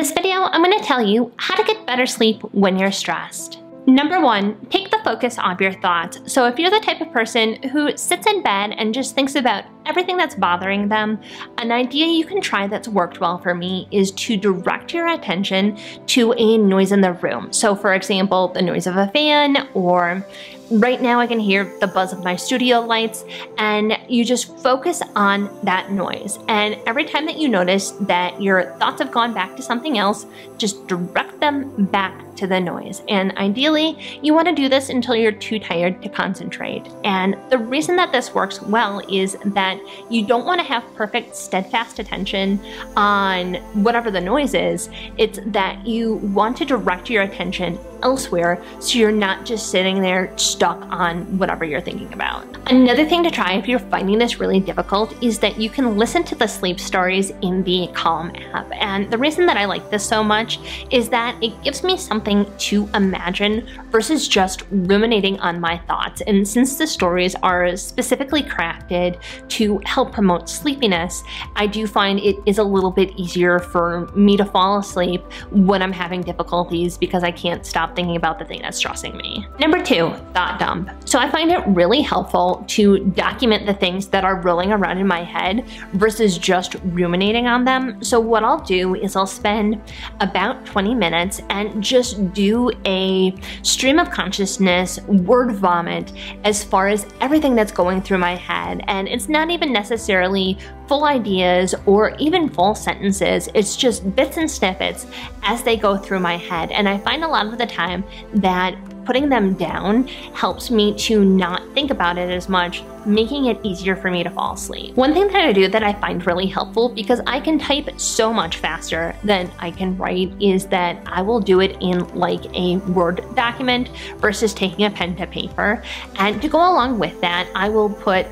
this video, I'm going to tell you how to get better sleep when you're stressed. Number one, take the focus off your thoughts. So if you're the type of person who sits in bed and just thinks about everything that's bothering them, an idea you can try that's worked well for me is to direct your attention to a noise in the room. So for example, the noise of a fan, or right now I can hear the buzz of my studio lights, and you just focus on that noise. And every time that you notice that your thoughts have gone back to something else, just direct them back to the noise. And ideally, you want to do this until you're too tired to concentrate. And the reason that this works well is that you don't want to have perfect, steadfast attention on whatever the noise is. It's that you want to direct your attention elsewhere so you're not just sitting there stuck on whatever you're thinking about. Another thing to try if you're finding this really difficult is that you can listen to the sleep stories in the Calm app. And the reason that I like this so much is that it gives me something to imagine versus just ruminating on my thoughts. And since the stories are specifically crafted to help promote sleepiness, I do find it is a little bit easier for me to fall asleep when I'm having difficulties because I can't stop thinking about the thing that's stressing me. Number two, thought dump. So I find it really helpful to document the things that are rolling around in my head versus just ruminating on them. So what I'll do is I'll spend about 20 minutes and just do a stream of consciousness word vomit as far as everything that's going through my head. And it's not even necessarily full ideas or even full sentences. It's just bits and snippets as they go through my head. And I find a lot of the time that putting them down helps me to not think about it as much, making it easier for me to fall asleep. One thing that I do that I find really helpful, because I can type so much faster than I can write, is that I will do it in like a Word document versus taking a pen to paper. And to go along with that, I will put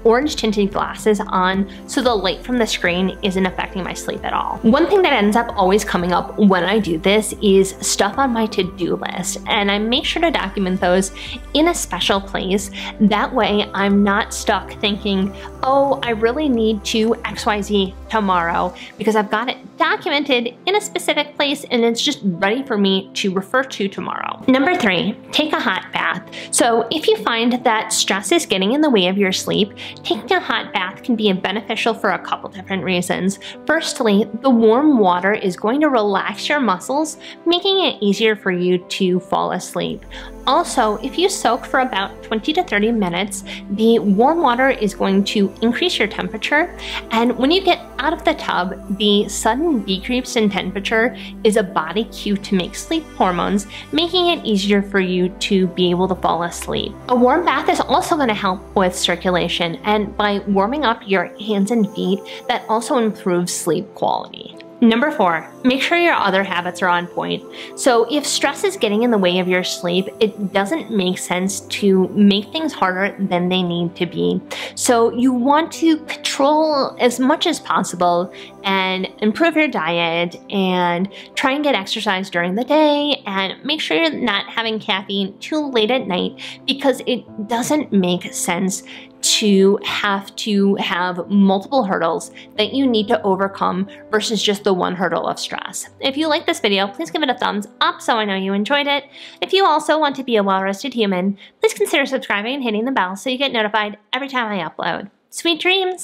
orange tinted glasses on so the light from the screen isn't affecting my sleep at all. One thing that ends up always coming up when I do this is stuff on my to-do list, and I make sure to document those in a special place. That way I'm not stuck thinking, oh, I really need to XYZ tomorrow, because I've got it documented in a specific place and it's just ready for me to refer to tomorrow. Number three, take a hot bath. So if you find that stress is getting in the way of your sleep, taking a hot bath can be beneficial for a couple different reasons. Firstly, the warm water is going to relax your muscles, making it easier for you to fall asleep. Also, if you soak for about 20 to 30 minutes, the warm water is going to increase your temperature. And when you get out of the tub, the sudden decrease in temperature is a body cue to make sleep hormones, making it easier for you to be able to fall asleep. A warm bath is also going to help with circulation, and by warming up your hands and feet, that also improves sleep quality. Number four, make sure your other habits are on point. So if stress is getting in the way of your sleep, it doesn't make sense to make things harder than they need to be. So you want to control as much as possible and improve your diet and try and get exercise during the day, and make sure you're not having caffeine too late at night, because it doesn't make sense to have multiple hurdles that you need to overcome versus just the one hurdle of stress. If you like this video, please give it a thumbs up so I know you enjoyed it. If you also want to be a well-rested human, please consider subscribing and hitting the bell so you get notified every time I upload. Sweet dreams!